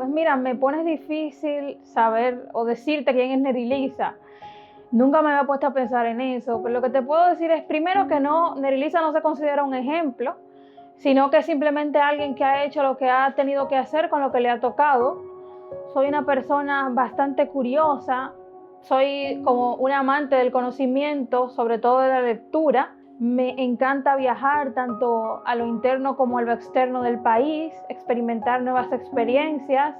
Pues mira, me pones difícil saber o decirte quién es Nerilisa. Nunca me había puesto a pensar en eso, pero lo que te puedo decir es primero que no, Nerilisa no se considera un ejemplo, sino que es simplemente alguien que ha hecho lo que ha tenido que hacer con lo que le ha tocado. Soy una persona bastante curiosa, soy como un amante del conocimiento, sobre todo de la lectura. Me encanta viajar tanto a lo interno como a lo externo del país, experimentar nuevas experiencias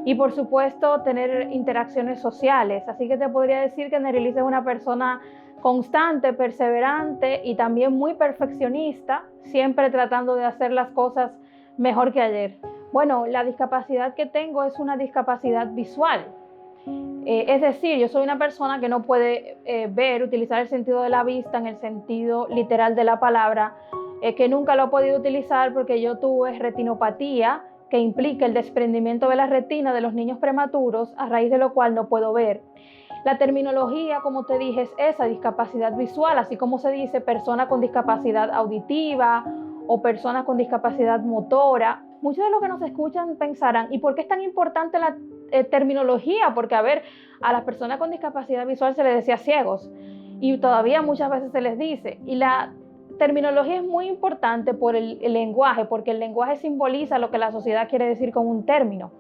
y por supuesto tener interacciones sociales. Así que te podría decir que Nerilisa es una persona constante, perseverante y también muy perfeccionista, siempre tratando de hacer las cosas mejor que ayer. Bueno, la discapacidad que tengo es una discapacidad visual. Es decir, yo soy una persona que no puede utilizar el sentido de la vista en el sentido literal de la palabra, que nunca lo he podido utilizar porque yo tuve retinopatía, que implica el desprendimiento de la retina de los niños prematuros, a raíz de lo cual no puedo ver. La terminología, como te dije, es esa, discapacidad visual, así como se dice persona con discapacidad auditiva o persona con discapacidad motora. Muchos de los que nos escuchan pensarán, ¿y por qué es tan importante la terminología? Porque, a las personas con discapacidad visual se les decía ciegos y todavía muchas veces se les dice. Y la terminología es muy importante por el lenguaje, porque el lenguaje simboliza lo que la sociedad quiere decir con un término.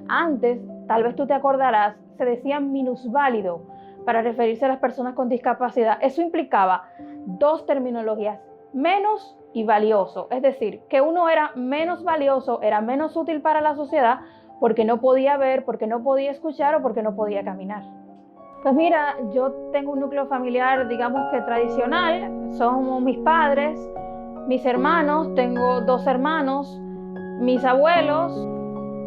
Antes, tal vez tú te acordarás, se decía minusválido para referirse a las personas con discapacidad. Eso implicaba dos terminologías, menos y valioso. Es decir, que uno era menos valioso, era menos útil para la sociedad porque no podía ver, porque no podía escuchar o porque no podía caminar. Pues mira, yo tengo un núcleo familiar, digamos que tradicional, somos mis padres, mis hermanos, tengo 2 hermanos, mis abuelos.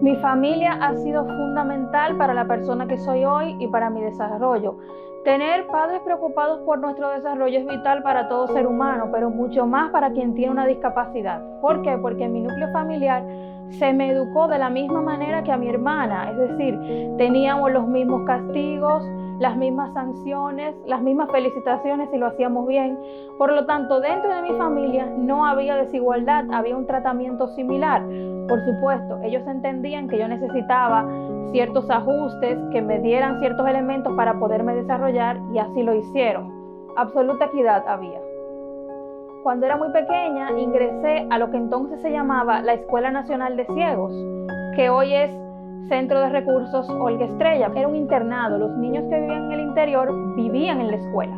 Mi familia ha sido fundamental para la persona que soy hoy y para mi desarrollo. Tener padres preocupados por nuestro desarrollo es vital para todo ser humano, pero mucho más para quien tiene una discapacidad. ¿Por qué? Porque en mi núcleo familiar se me educó de la misma manera que a mi hermana, es decir, teníamos los mismos castigos, las mismas sanciones, las mismas felicitaciones si lo hacíamos bien. Por lo tanto, dentro de mi familia no había desigualdad, había un tratamiento similar. Por supuesto, ellos entendían que yo necesitaba ciertos ajustes, que me dieran ciertos elementos para poderme desarrollar y así lo hicieron. Absoluta equidad había. Cuando era muy pequeña ingresé a lo que entonces se llamaba la Escuela Nacional de Ciegos, que hoy es Centro de Recursos Olga Estrella. Era un internado, los niños que vivían en el interior vivían en la escuela.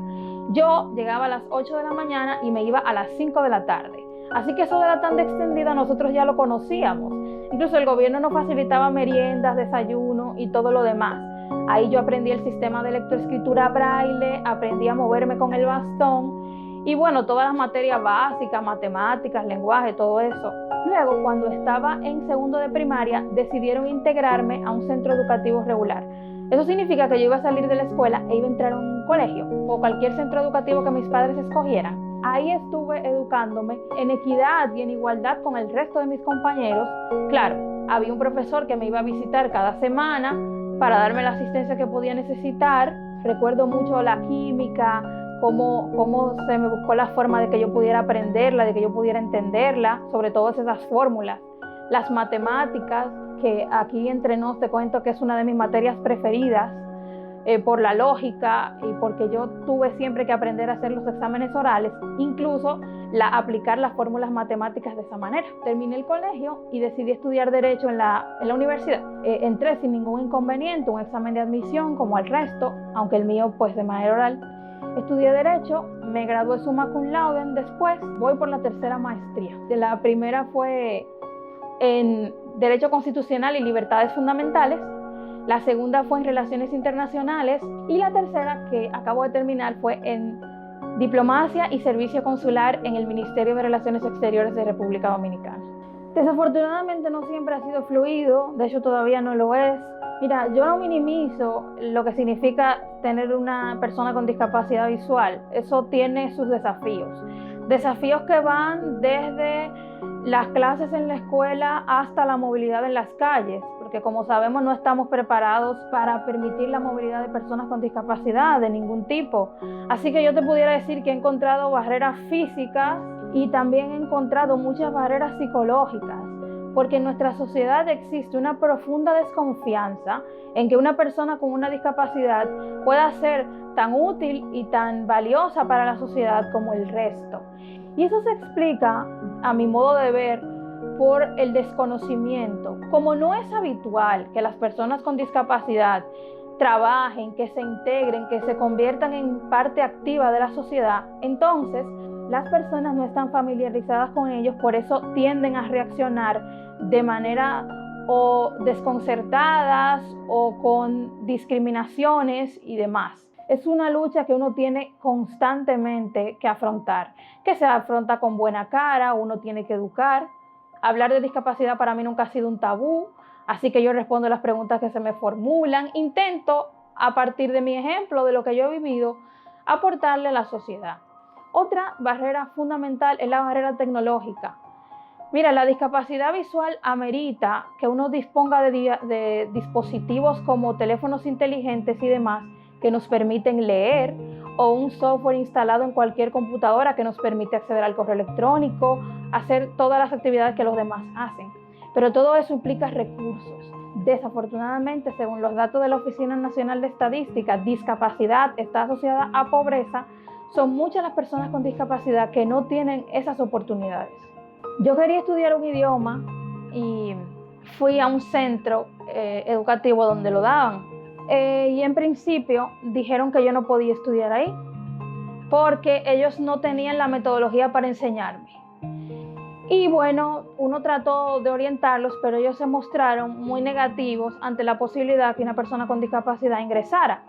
Yo llegaba a las 8 de la mañana y me iba a las 5 de la tarde. Así que eso de la tanda extendida nosotros ya lo conocíamos. Incluso el gobierno nos facilitaba meriendas, desayuno y todo lo demás. Ahí yo aprendí el sistema de lectoescritura braille, aprendí a moverme con el bastón y bueno, todas las materias básicas, matemáticas, lenguaje, todo eso. Luego, cuando estaba en segundo de primaria, decidieron integrarme a un centro educativo regular. Eso significa que yo iba a salir de la escuela e iba a entrar a un colegio o cualquier centro educativo que mis padres escogieran. Ahí estuve educándome en equidad y en igualdad con el resto de mis compañeros. Claro, había un profesor que me iba a visitar cada semana para darme la asistencia que podía necesitar. Recuerdo mucho la química, cómo se me buscó la forma de que yo pudiera aprenderla, de que yo pudiera entenderla, sobre todo esas fórmulas. Las matemáticas, que aquí entre nos te cuento que es una de mis materias preferidas, por la lógica y porque yo tuve siempre que aprender a hacer los exámenes orales, incluso aplicar las fórmulas matemáticas de esa manera. Terminé el colegio y decidí estudiar Derecho en la universidad. Entré sin ningún inconveniente, un examen de admisión como el resto, aunque el mío pues de manera oral. Estudié Derecho, me gradué summa cum laude, después voy por la tercera maestría. La primera fue en Derecho Constitucional y Libertades Fundamentales, la segunda fue en Relaciones Internacionales y la tercera, que acabo de terminar, fue en Diplomacia y Servicio Consular en el Ministerio de Relaciones Exteriores de República Dominicana. Desafortunadamente no siempre ha sido fluido, de hecho todavía no lo es. Mira, yo no minimizo lo que significa tener una persona con discapacidad visual, eso tiene sus desafíos. Desafíos que van desde las clases en la escuela hasta la movilidad en las calles, porque como sabemos no estamos preparados para permitir la movilidad de personas con discapacidad de ningún tipo. Así que yo te pudiera decir que he encontrado barreras físicas y también he encontrado muchas barreras psicológicas, porque en nuestra sociedad existe una profunda desconfianza en que una persona con una discapacidad pueda ser tan útil y tan valiosa para la sociedad como el resto. Y eso se explica, a mi modo de ver, por el desconocimiento. Como no es habitual que las personas con discapacidad trabajen, que se integren, que se conviertan en parte activa de la sociedad, entonces las personas no están familiarizadas con ellos, por eso tienden a reaccionar de manera o desconcertadas o con discriminaciones y demás. Es una lucha que uno tiene constantemente que afrontar, que se afronta con buena cara, uno tiene que educar. Hablar de discapacidad para mí nunca ha sido un tabú, así que yo respondo las preguntas que se me formulan. Intento, a partir de mi ejemplo, de lo que yo he vivido, aportarle a la sociedad. Otra barrera fundamental es la barrera tecnológica. Mira, la discapacidad visual amerita que uno disponga de dispositivos como teléfonos inteligentes y demás que nos permiten leer, o un software instalado en cualquier computadora que nos permite acceder al correo electrónico, hacer todas las actividades que los demás hacen. Pero todo eso implica recursos. Desafortunadamente, según los datos de la Oficina Nacional de Estadística, discapacidad está asociada a pobreza. Son muchas las personas con discapacidad que no tienen esas oportunidades. Yo quería estudiar un idioma y fui a un centro educativo donde lo daban. Y en principio dijeron que yo no podía estudiar ahí porque ellos no tenían la metodología para enseñarme. Y bueno, uno trató de orientarlos, pero ellos se mostraron muy negativos ante la posibilidad que una persona con discapacidad ingresara.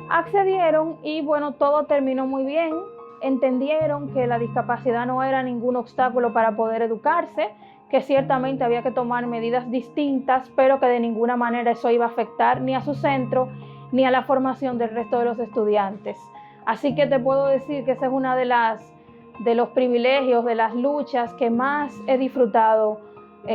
Accedieron y bueno, todo terminó muy bien. Entendieron que la discapacidad no era ningún obstáculo para poder educarse, que ciertamente había que tomar medidas distintas, pero que de ninguna manera eso iba a afectar ni a su centro ni a la formación del resto de los estudiantes. Así que te puedo decir que esa es una de los privilegios, de las luchas que más he disfrutado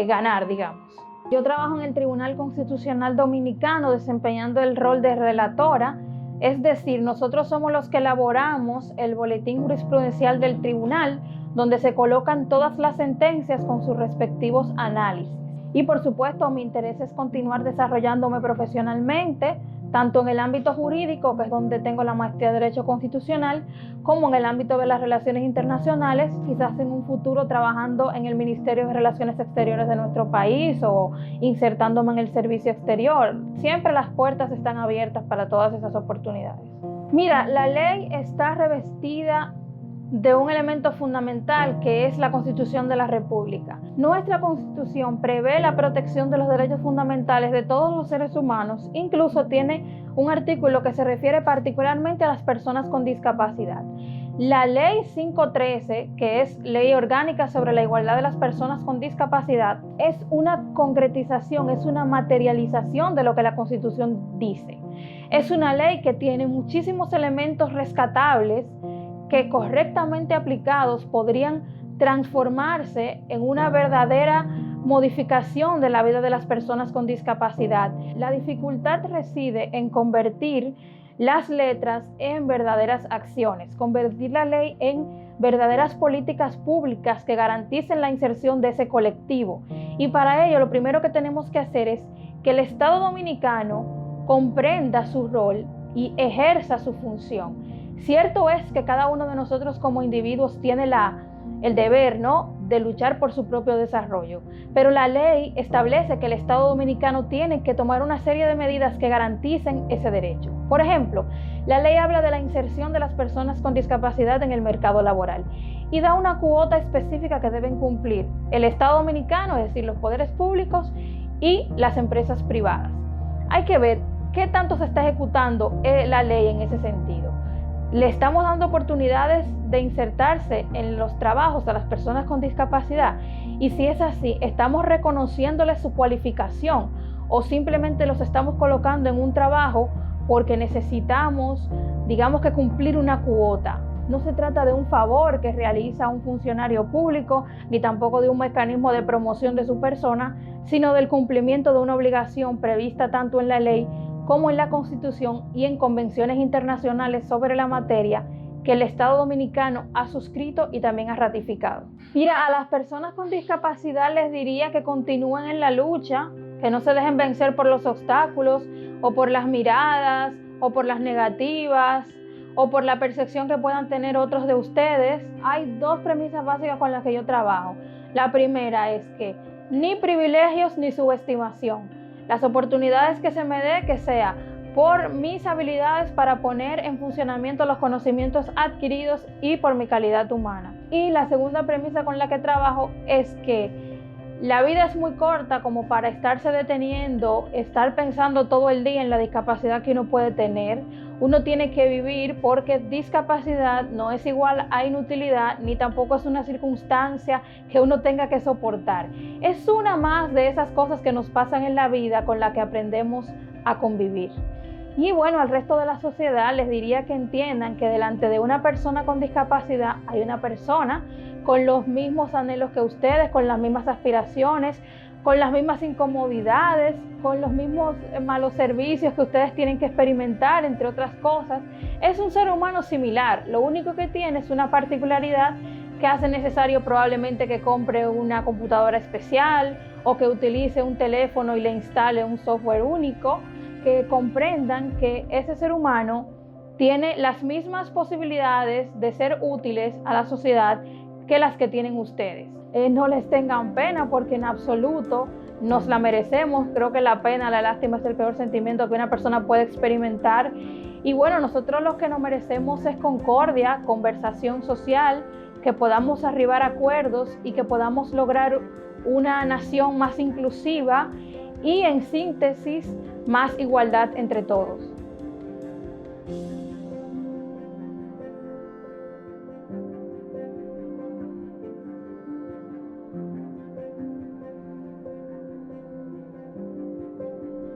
ganar, digamos. Yo trabajo en el Tribunal Constitucional Dominicano desempeñando el rol de relatora, es decir, nosotros somos los que elaboramos el boletín jurisprudencial del tribunal, donde se colocan todas las sentencias con sus respectivos análisis. Y por supuesto, mi interés es continuar desarrollándome profesionalmente, tanto en el ámbito jurídico, que es donde tengo la maestría de Derecho Constitucional, como en el ámbito de las relaciones internacionales, quizás en un futuro trabajando en el Ministerio de Relaciones Exteriores de nuestro país o insertándome en el servicio exterior. Siempre las puertas están abiertas para todas esas oportunidades. Mira, la ley está revestida de un elemento fundamental que es la Constitución de la República. Nuestra Constitución prevé la protección de los derechos fundamentales de todos los seres humanos, incluso tiene un artículo que se refiere particularmente a las personas con discapacidad. La Ley 513, que es Ley Orgánica sobre la Igualdad de las Personas con Discapacidad, es una concretización, es una materialización de lo que la Constitución dice. Es una ley que tiene muchísimos elementos rescatables que correctamente aplicados podrían transformarse en una verdadera modificación de la vida de las personas con discapacidad. La dificultad reside en convertir las letras en verdaderas acciones, convertir la ley en verdaderas políticas públicas que garanticen la inserción de ese colectivo. Y para ello lo primero que tenemos que hacer es que el Estado dominicano comprenda su rol y ejerza su función. Cierto es que cada uno de nosotros como individuos tiene el deber, ¿no?, de luchar por su propio desarrollo, pero la ley establece que el Estado dominicano tiene que tomar una serie de medidas que garanticen ese derecho. Por ejemplo, la ley habla de la inserción de las personas con discapacidad en el mercado laboral y da una cuota específica que deben cumplir el Estado dominicano, es decir, los poderes públicos y las empresas privadas. Hay que ver qué tanto se está ejecutando la ley en ese sentido. ¿Le estamos dando oportunidades de insertarse en los trabajos a las personas con discapacidad? Y si es así, ¿estamos reconociéndoles su cualificación o simplemente los estamos colocando en un trabajo porque necesitamos, digamos, que cumplir una cuota? No se trata de un favor que realiza un funcionario público, ni tampoco de un mecanismo de promoción de su persona, sino del cumplimiento de una obligación prevista tanto en la ley como en la Constitución y en convenciones internacionales sobre la materia que el Estado Dominicano ha suscrito y también ha ratificado. Mira, a las personas con discapacidad les diría que continúen en la lucha, que no se dejen vencer por los obstáculos o por las miradas o por las negativas o por la percepción que puedan tener otros de ustedes. Hay dos premisas básicas con las que yo trabajo. La primera es que ni privilegios ni subestimación. Las oportunidades que se me dé, que sea por mis habilidades para poner en funcionamiento los conocimientos adquiridos y por mi calidad humana. Y la segunda premisa con la que trabajo es que la vida es muy corta como para estarse deteniendo, estar pensando todo el día en la discapacidad que uno puede tener. Uno tiene que vivir, porque discapacidad no es igual a inutilidad, ni tampoco es una circunstancia que uno tenga que soportar. Es una más de esas cosas que nos pasan en la vida con la que aprendemos a convivir. Y bueno, al resto de la sociedad les diría que entiendan que delante de una persona con discapacidad hay una persona con los mismos anhelos que ustedes, con las mismas aspiraciones, con las mismas incomodidades, con los mismos malos servicios que ustedes tienen que experimentar, entre otras cosas. Es un ser humano similar, lo único que tiene es una particularidad que hace necesario probablemente que compre una computadora especial o que utilice un teléfono y le instale un software único. Que comprendan que ese ser humano tiene las mismas posibilidades de ser útiles a la sociedad que las que tienen ustedes. No les tengan pena, porque en absoluto nos la merecemos. Creo que la pena, la lástima es el peor sentimiento que una persona puede experimentar. Y bueno, nosotros lo que nos merecemos es concordia, conversación social, que podamos arribar a acuerdos y que podamos lograr una nación más inclusiva y, en síntesis, más igualdad entre todos.